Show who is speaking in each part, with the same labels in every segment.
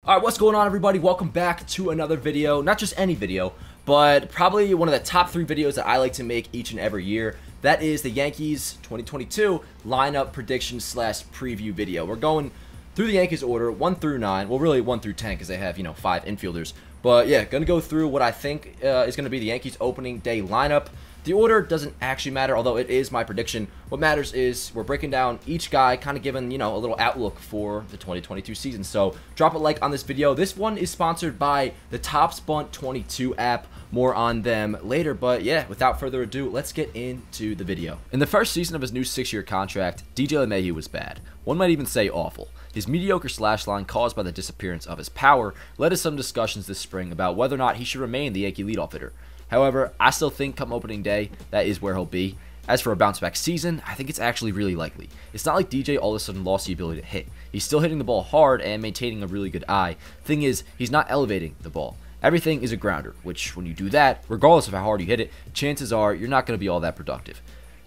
Speaker 1: Alright, what's going on, everybody? Welcome back to another video. Not just any video, but probably one of the top 3 videos that I like to make each and every year. That is the Yankees 2022 lineup prediction slash preview video. We're going through the Yankees order 1 through 9. Well, really 1 through 10 because they have, 5 infielders. But yeah, going to go through what I think is going to be the Yankees opening day lineup. The order doesn't actually matter, although it is my prediction. What matters is we're breaking down each guy, kind of giving, a little outlook for the 2022 season. So drop a like on this video. This one is sponsored by the Topps Bunt 22 app. More on them later, but yeah, without further ado, let's get into the video. In the first season of his new 6-year contract, Mayhew was bad. One might even say awful. His mediocre slash line caused by the disappearance of his power led to some discussions this spring about whether or not he should remain the Yankee leadoff hitter. However, I still think come opening day, that is where he'll be. As for a bounce-back season, I think it's actually really likely. It's not like DJ all of a sudden lost the ability to hit. He's still hitting the ball hard and maintaining a really good eye. Thing is, he's not elevating the ball. Everything is a grounder, which when you do that, regardless of how hard you hit it, chances are you're not going to be all that productive.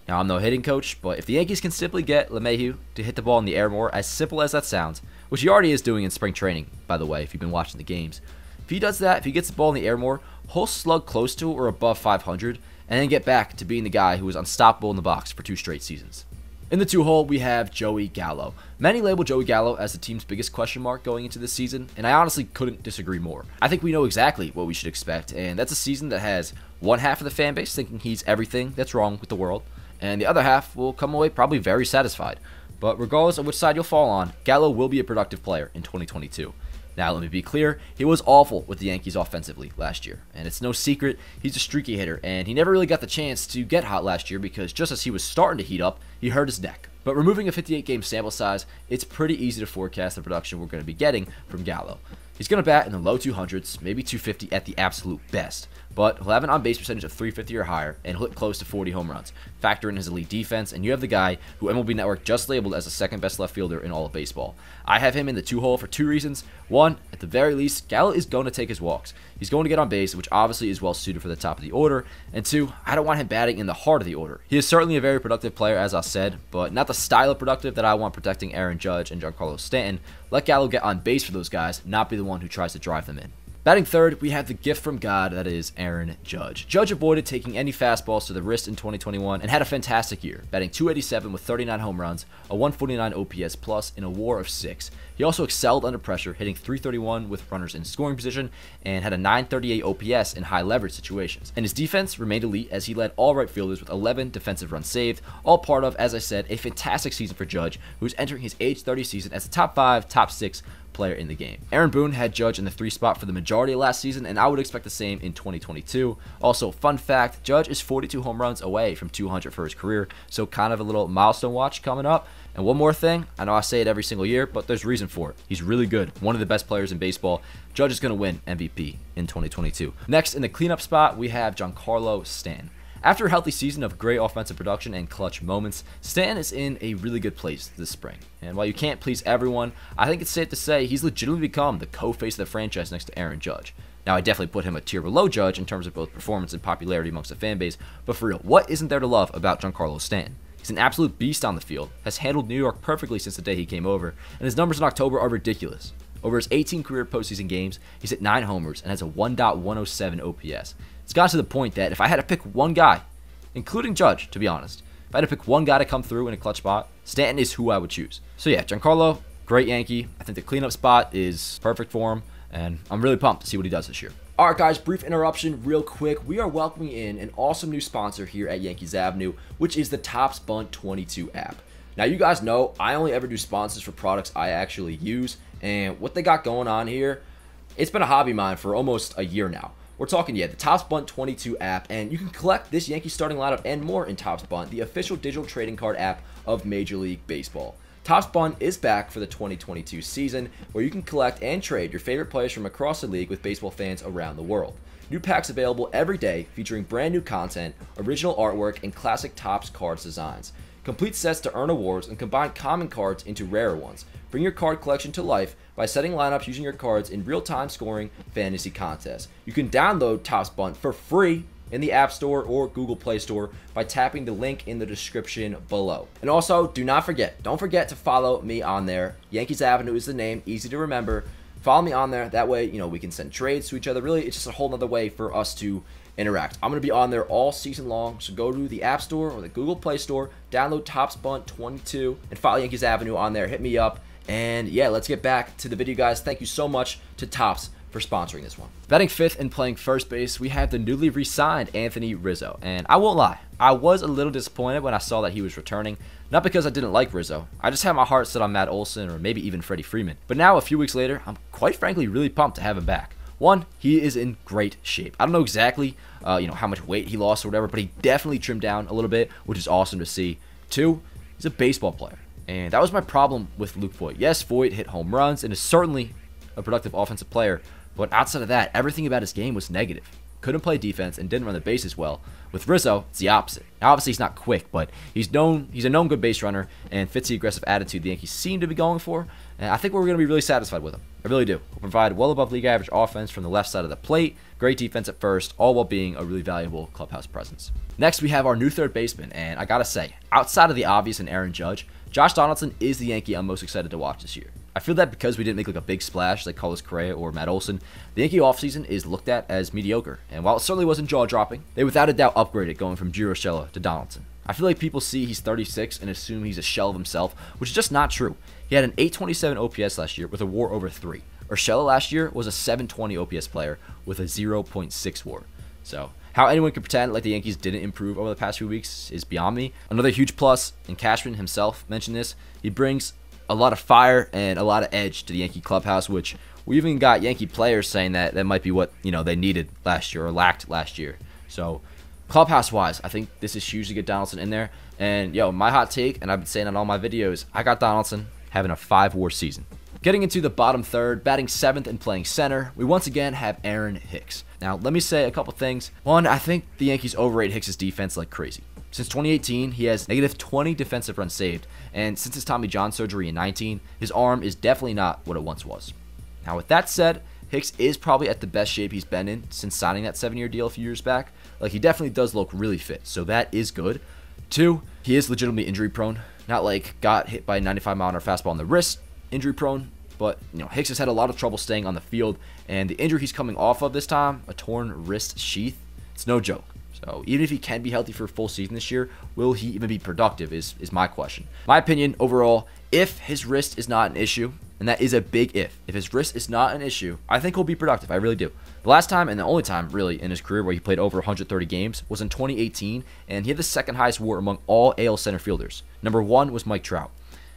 Speaker 1: Now, I'm no hitting coach, but if the Yankees can simply get Mayhew to hit the ball in the air more, as simple as that sounds, which he already is doing in spring training, by the way, if you've been watching the games, if he does that, if he gets the ball in the air more, he'll slug close to or above 500, and then get back to being the guy who was unstoppable in the box for 2 straight seasons. In the 2-hole, we have Joey Gallo. Many label Joey Gallo as the team's biggest question mark going into this season, and I honestly couldn't disagree more. I think we know exactly what we should expect, and that's a season that has one half of the fan base thinking he's everything that's wrong with the world, and the other half will come away probably very satisfied. But regardless of which side you'll fall on, Gallo will be a productive player in 2022. Now, let me be clear, he was awful with the Yankees offensively last year, and it's no secret he's a streaky hitter, and he never really got the chance to get hot last year because just as he was starting to heat up, he hurt his neck. But removing a 58-game sample size, it's pretty easy to forecast the production we're going to be getting from Gallo. He's going to bat in the low 200s, maybe 250 at the absolute best, but he'll have an on-base percentage of 350 or higher and he'll hit close to 40 home runs. Factor in his elite defense, and you have the guy who MLB Network just labeled as the second best left fielder in all of baseball. I have him in the 2-hole for 2 reasons. One, at the very least, Gallo is going to take his walks. He's going to get on base, which obviously is well suited for the top of the order. And 2, I don't want him batting in the heart of the order. He is certainly a very productive player, as I said, but not the style of productive that I want protecting Aaron Judge and Giancarlo Stan. Let Gallo get on base for those guys, not be the one who tries to drive them in. Batting third, we have the gift from God, that is Aaron Judge. Judge avoided taking any fastballs to the wrist in 2021 and had a fantastic year, batting .287 with 39 home runs, a 149 OPS plus, in a WAR of 6. He also excelled under pressure, hitting .331 with runners in scoring position, and had a .938 OPS in high leverage situations. And his defense remained elite as he led all right fielders with 11 defensive runs saved, all part of, as I said, a fantastic season for Judge, who's entering his age 30 season as a top 5, top 6 player in the game. Aaron Boone had Judge in the 3 spot for the majority of last season, and I would expect the same in 2022. Also, fun fact, Judge is 42 home runs away from 200 for his career, so kind of a little milestone watch coming up. And one more thing, I know I say it every single year, but there's reason for it. He's really good, one of the best players in baseball. Judge is going to win MVP in 2022. Next, in the cleanup spot, we have Giancarlo Stan. After a healthy season of great offensive production and clutch moments, Stan is in a really good place this spring. And while you can't please everyone, I think it's safe to say he's legitimately become the co-face of the franchise next to Aaron Judge. Now, I definitely put him a tier below Judge in terms of both performance and popularity amongst the fan base, but for real, what isn't there to love about Giancarlo Stan? He's an absolute beast on the field, has handled New York perfectly since the day he came over, and his numbers in October are ridiculous. Over his 18 career postseason games, he's hit 9 homers and has a 1.107 OPS. It's gotten to the point that if I had to pick one guy, including Judge, to be honest, if I had to pick one guy to come through in a clutch spot, Stanton is who I would choose. So yeah, Giancarlo, great Yankee. I think the cleanup spot is perfect for him, and I'm really pumped to see what he does this year. Alright guys, brief interruption real quick. We are welcoming in an awesome new sponsor here at Yankees Avenue, which is the Topps Bunt 22 app. Now you guys know I only ever do sponsors for products I actually use, and what they got going on here, it's been a hobby of mine for almost a year now. We're talking, the Topps Bunt 22 app, and you can collect this Yankee starting lineup and more in Topps Bunt, the official digital trading card app of Major League Baseball. Topps Bunt is back for the 2022 season, where you can collect and trade your favorite players from across the league with baseball fans around the world. New packs available every day, featuring brand new content, original artwork, and classic Topps cards designs. Complete sets to earn awards and combine common cards into rarer ones. Bring your card collection to life by setting lineups using your cards in real-time scoring fantasy contests. You can download Topps Bunt for free in the App Store or Google Play Store by tapping the link in the description below. And also, don't forget to follow me on there. Yankees Avenue is the name, easy to remember. Follow me on there. That way, you know, we can send trades to each other. Really, it's just a whole nother way for us to interact. I'm going to be on there all season long, so go to the App Store or the Google Play Store, download Topps Bunt 22, and follow Yankees Avenue on there. Hit me up, and yeah, let's get back to the video, guys. Thank you so much to Topps for sponsoring this one. Batting fifth and playing first base, we have the newly re-signed Anthony Rizzo, and I won't lie, I was a little disappointed when I saw that he was returning. Not because I didn't like Rizzo, I just had my heart set on Matt Olson or maybe even Freddie Freeman. But now, a few weeks later, I'm quite frankly really pumped to have him back. One, he is in great shape. I don't know exactly, how much weight he lost or whatever, but he definitely trimmed down a little bit, which is awesome to see. Two, he's a baseball player, and that was my problem with Luke Voit. Yes, Voit hit home runs and is certainly a productive offensive player, but outside of that, everything about his game was negative. Couldn't play defense and didn't run the bases well. With Rizzo, it's the opposite. Now, obviously, he's not quick, but he's a known good base runner and fits the aggressive attitude the Yankees seem to be going for. And I think we're going to be really satisfied with him. I really do. He'll provide well above league average offense from the left side of the plate, great defense at first, all while being a really valuable clubhouse presence. Next, we have our new third baseman, and I gotta say, outside of the obvious and Aaron Judge, Josh Donaldson is the Yankee I'm most excited to watch this year. I feel that because we didn't make like a big splash like Carlos Correa or Matt Olson, the Yankee offseason is looked at as mediocre. And while it certainly wasn't jaw-dropping, they without a doubt upgraded going from Gio Urshela to Donaldson. I feel like people see he's 36 and assume he's a shell of himself, which is just not true. He had an 827 OPS last year with a WAR over 3. Urshela last year was a 720 OPS player with a 0.6 WAR. So how anyone could pretend like the Yankees didn't improve over the past few weeks is beyond me. Another huge plus, and Cashman himself mentioned this, he brings a lot of fire and a lot of edge to the Yankee clubhouse, which we even got Yankee players saying that that might be what, they needed last year or lacked last year. So clubhouse-wise, I think this is huge to get Donaldson in there. And, my hot take, and I've been saying on all my videos, I got Donaldson having a 5-WAR season. Getting into the bottom third, batting 7th and playing center, we once again have Aaron Hicks. Now, let me say a couple things. One, I think the Yankees overrate Hicks' defense like crazy. Since 2018, he has negative 20 defensive runs saved, and since his Tommy John surgery in 19, his arm is definitely not what it once was. Now, with that said, Hicks is probably at the best shape he's been in since signing that 7-year deal a few years back. Like, he definitely does look really fit, so that is good. 2, he is legitimately injury prone. Not like got hit by a 95-mile-an-hour fastball on the wrist, injury prone, but Hicks has had a lot of trouble staying on the field, and the injury he's coming off of this time, a torn wrist sheath, it's no joke. So even if he can be healthy for a full season this year, will he even be productive is my question. My opinion overall, if his wrist is not an issue, and that is a big if his wrist is not an issue, I think he'll be productive. I really do. The last time and the only time really in his career where he played over 130 games was in 2018, and he had the second highest WAR among all AL center fielders. Number 1 was Mike Trout.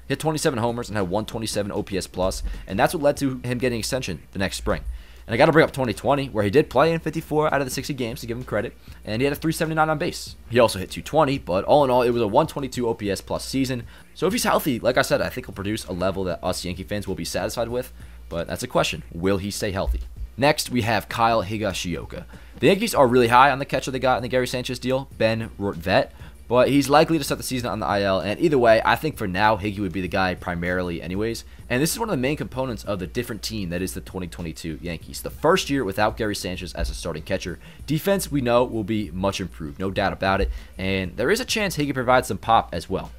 Speaker 1: He hit 27 homers and had 127 OPS plus, and that's what led to him getting extension the next spring. And I got to bring up 2020, where he did play in 54 out of the 60 games, to give him credit, and he had a 379 on base. He also hit 220, but all in all, it was a 122 OPS plus season. So if he's healthy, like I said, I think he'll produce a level that us Yankee fans will be satisfied with, but that's a question. Will he stay healthy? Next, we have Kyle Higashioka. The Yankees are really high on the catcher they got in the Gary Sanchez deal, Ben Rortvedt, but he's likely to start the season on the IL, and either way, I think for now, Higgy would be the guy primarily anyways, and this is one of the main components of the different team that is the 2022 Yankees. The first year without Gary Sanchez as a starting catcher, defense we know will be much improved, no doubt about it, and there is a chance Higgy provides some pop as well.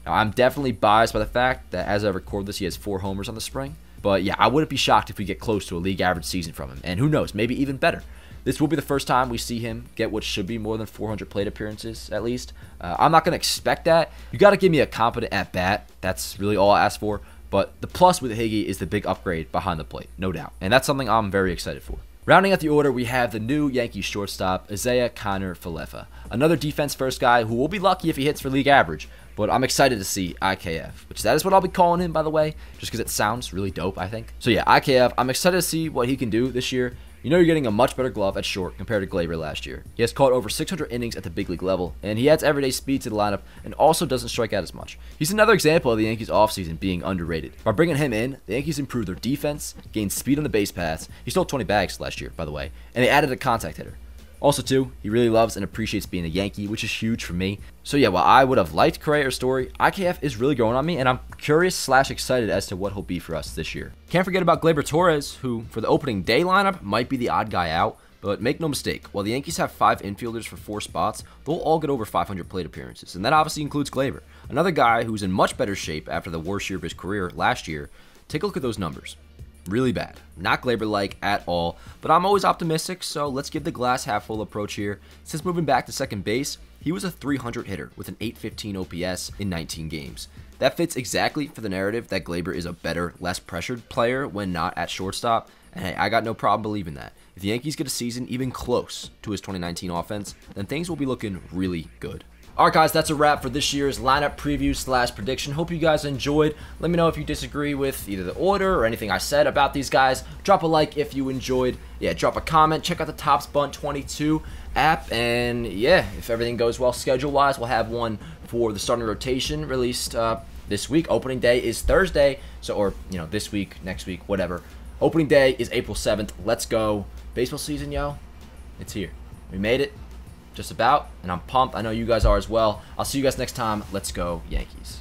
Speaker 1: Now, I'm definitely biased by the fact that as I record this, he has 4 homers on the spring, but yeah, I wouldn't be shocked if we get close to a league average season from him, and who knows, maybe even better. This will be the first time we see him get what should be more than 400 plate appearances, at least. I'm not going to expect that. You got to give me a competent at-bat. That's really all I ask for. But the plus with Higgy is the big upgrade behind the plate, no doubt. And that's something I'm very excited for. Rounding out the order, we have the new Yankees shortstop, Isaiah Connor Philippa. Another defense-first guy who will be lucky if he hits for league average. But I'm excited to see IKF, which that is what I'll be calling him, by the way, just because it sounds really dope, I think. So yeah, IKF, I'm excited to see what he can do this year. You're getting a much better glove at short compared to Gleber last year. He has caught over 600 innings at the big league level, and he adds everyday speed to the lineup and also doesn't strike out as much. He's another example of the Yankees offseason being underrated. By bringing him in, the Yankees improved their defense, gained speed on the base paths. He stole 20 bags last year, by the way, and they added a contact hitter. Also, too, he really loves and appreciates being a Yankee, which is huge for me. So yeah, while I would have liked Correa or Story, IKF is really growing on me, and I'm curious/excited as to what he'll be for us this year. Can't forget about Gleber Torres, who, for the opening day lineup, might be the odd guy out, but make no mistake, while the Yankees have 5 infielders for 4 spots, they'll all get over 500 plate appearances, and that obviously includes Gleber, another guy who's in much better shape after the worst year of his career last year. Take a look at those numbers. really bad. Not Gleber-like at all, but I'm always optimistic, so let's give the glass half full approach here. Since moving back to second base, he was a 300 hitter with an 815 OPS in 19 games. That fits exactly for the narrative that Gleber is a better, less pressured player when not at shortstop, and hey, I got no problem believing that. If the Yankees get a season even close to his 2019 offense, then things will be looking really good. Alright guys, that's a wrap for this year's lineup preview / prediction. Hope you guys enjoyed. Let me know if you disagree with either the order or anything I said about these guys. Drop a like if you enjoyed. Yeah, drop a comment. Check out the Topps Bunt 22 app. And yeah, if everything goes well schedule-wise, we'll have one for the starting rotation released this week. Opening day is Thursday. So, or, you know, this week, next week, whatever. Opening day is April 7th. Let's go. Baseball season, yo. It's here. We made it. Just about, and I'm pumped. I know you guys are as well. I'll see you guys next time. Let's go, Yankees.